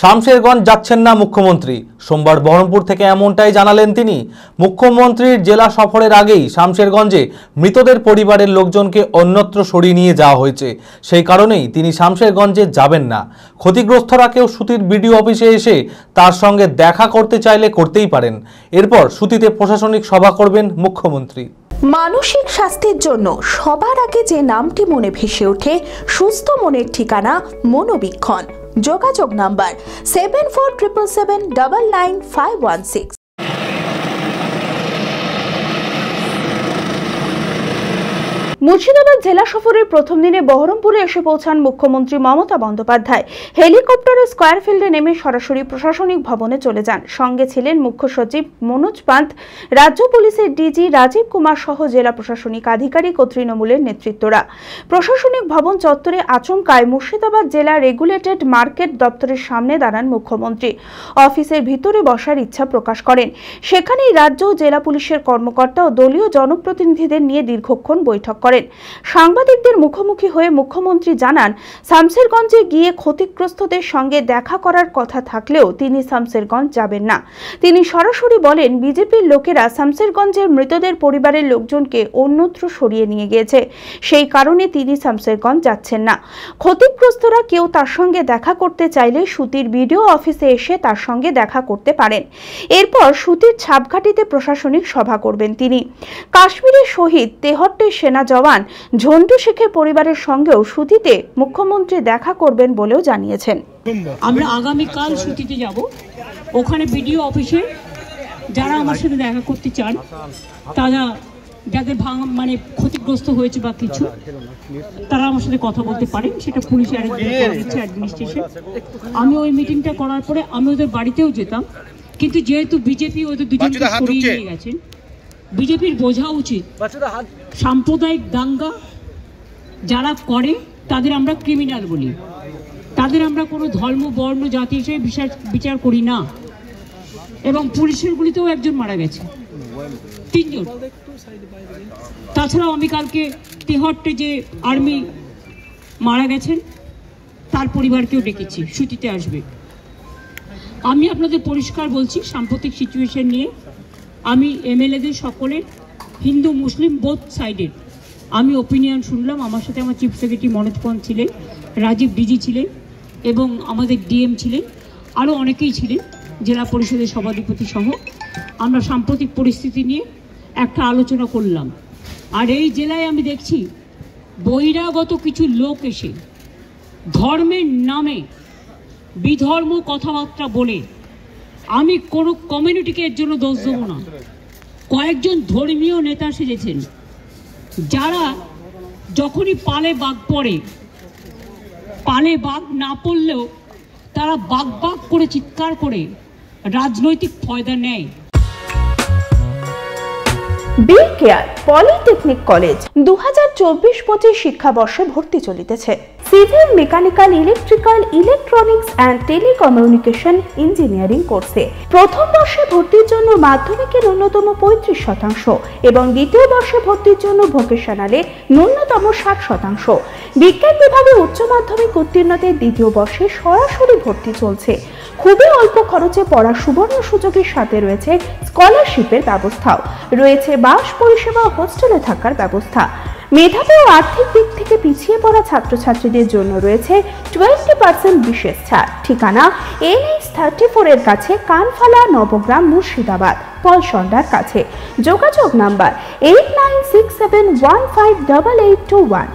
শামশেরগঞ্জ যাচ্ছেন না মুখ্যমন্ত্রী। সোমবার বহরমপুর থেকে এমনটাই জানালেন তিনি। মুখ্যমন্ত্রীর জেলা সফরের আগেই শামশেরগঞ্জে মৃতদের পরিবারের লোকজনকে অন্যত্র সরিয়ে নিয়ে যাওয়া হয়েছে। সেই কারণেই তিনি শামশেরগঞ্জে যাবেন না। ক্ষতিগ্রস্তরা কেউ সুতির বিডিও অফিসে এসে তার সঙ্গে দেখা করতে চাইলে করতেই পারেন। এরপর সুতিতে প্রশাসনিক সভা করবেন মুখ্যমন্ত্রী। মানসিক স্বাস্থ্যের জন্য সবার আগে যে নামটি মনে ভেসে ওঠে, সুস্থ মনের ঠিকানা মনোবীক্ষণ। যোগাযোগ নাম্বার 7477799516। মুর্শিদাবাদ জেলা সফরের প্রথম দিনে বহরমপুরে এসে পৌঁছান মুখ্যমন্ত্রী মমতা বন্দ্যোপাধ্যায়। হেলিকপ্টারে স্কয়ার ফিল্ডে নেমে সরাসরি প্রশাসনিক ভবনে চলে যান। সঙ্গে ছিলেন মুখ্য সচিব মনোজ পান্ত, রাজ্য পুলিশের ডিজি রাজীব কুমার সহ জেলা প্রশাসনিক আধিকারিক ও তৃণমূলের নেতৃত্বরা। প্রশাসনিক ভবন চত্বরে আচমকায় মুর্শিদাবাদ জেলা রেগুলেটেড মার্কেট দপ্তরের সামনে দাঁড়ান মুখ্যমন্ত্রী। অফিসের ভিতরে বসার ইচ্ছা প্রকাশ করেন। সেখানেই রাজ্য ও জেলা পুলিশের কর্মকর্তা ও দলীয় জনপ্রতিনিধিদের নিয়ে দীর্ঘক্ষণ বৈঠক করেন। সাংবাদিকদের মুখোমুখি হয়ে মুখ্যমন্ত্রী জানান, শামশেরগঞ্জে গিয়ে ক্ষতিগ্রস্তদের সঙ্গে দেখা করার কথা থাকলেও তিনি শামশেরগঞ্জ যাবেন না। তিনি সরাসরি বলেন, বিজেপির লোকেরা শামশেরগঞ্জের মৃতদের পরিবারের লোকজনকে অন্যত্র সরিয়ে নিয়ে গিয়েছে। সেই কারণে তিনি শামশেরগঞ্জ যাচ্ছেন না। ক্ষতিগ্রস্তরা কেউ তার সঙ্গে দেখা করতে চাইলে সুতির বিডিও অফিসে এসে তার সঙ্গে দেখা করতে পারেন। এরপর সুতির ছাপঘাটিতে প্রশাসনিক সভা করবেন তিনি। কাশ্মীরের শহীদ তেহট্টের সেনা জওয়ান ঝন্টু শেখের পরিবারের সঙ্গেও সুতিতে মুখ্যমন্ত্রী দেখা করবেন বলেও জানিয়েছেন। আমরা আগামীকাল সুতিতে যাব। ওখানে বিডিও অফিসে যারা আমার সাথে দেখা করতে চান, তারা যাদের ক্ষতিগ্রস্ত হয়েছে বা কিছু, তারা আমার সাথে কথা বলতে পারেন। সেটা পুলিশ অ্যাডমিনিস্ট্রেশন। আমি ওই মিটিংটা করার পরে আমি ওদের বাড়িতেও যেতাম, কিন্তু যেহেতু বিজেপি ওদের দুজনকে সরিয়ে নিয়ে গেছেন, বিজেপির বোঝা উচিত সাম্প্রদায়িক দাঙ্গা যারা করে তাদের আমরা ক্রিমিনাল বলি। তাদের আমরা কোনো ধর্ম, বর্ণ, জাতি হিসেবে বিচার করি না। এবং পুলিশের গুলিতেও একজন মারা গেছে, 3 জন। তাছাড়াও আমি কালকে তেহট্টে যে আর্মি মারা গেছেন তার পরিবারকেও ডেকেছি, সুতিতে আসবে। আমি আপনাদের পরিষ্কার বলছি, সাম্প্রতিক সিচুয়েশন নিয়ে আমি এমএলএদের সকলের, হিন্দু মুসলিম বোথ সাইডের আমি ওপিনিয়ন শুনলাম। আমার সাথে আমার চিফ সেক্রেটারি মনোজ পন্ত ছিলেন, রাজীব ডিজি ছিলেন এবং আমাদের ডিএম ছিলেন, আরও অনেকেই ছিলেন, জেলা পরিষদের সভাধিপতি সহ। আমরা সাম্প্রতিক পরিস্থিতি নিয়ে একটা আলোচনা করলাম। আর এই জেলায় আমি দেখছি বহিরাগত কিছু লোক এসে ধর্মের নামে বিধর্ম কথাবার্তা বলে, আমি কোনো কমিউনিটিকে এর জন্য দোষ দেবো না, কয়েকজন ধর্মীয় নেতা সেজেছেন, যারা যখনই পালে বাঘ পড়ে, পালে বাঘ না পড়লেও তারা বাঘ বাঘ করে চিৎকার করে রাজনৈতিক ফয়দা নেয়। বি কেয়ার পলিটেকনিক কলেজ 2024-25 শিক্ষাবর্ষে ভর্তি চলিতেছে। Civil, mechanical, electrical, electronics and telecommunication engineering কোর্সে প্রথম বর্ষে ভর্তির জন্য মাধ্যমিকের ন্যূনতম 35% এবং দ্বিতীয় বর্ষে ভর্তির জন্য ভোকেশনালে ন্যূনতম 60%। বিজ্ঞান বিভাগে উচ্চ মাধ্যমিক উত্তীর্ণদের দ্বিতীয় বর্ষে সরাসরি ভর্তি চলছে। খুবই অল্প খরচে পড়ার সুবর্ণ সুযোগের সাথে রয়েছে স্কলারশিপের ব্যবস্থাও। রয়েছে বাস পরিষেবা ও হোস্টেলে থাকার ব্যবস্থা। মেধাবী ও আর্থিক দিক থেকে পিছিয়ে পড়া ছাত্রছাত্রীদের জন্য রয়েছে 20% বিশেষ ছাড়। ঠিকানা NH34 এর কাছে, কানফালা, নবগ্রাম, মুর্শিদাবাদ, পলসন্ডার কাছে। যোগাযোগ নাম্বার 8967158821।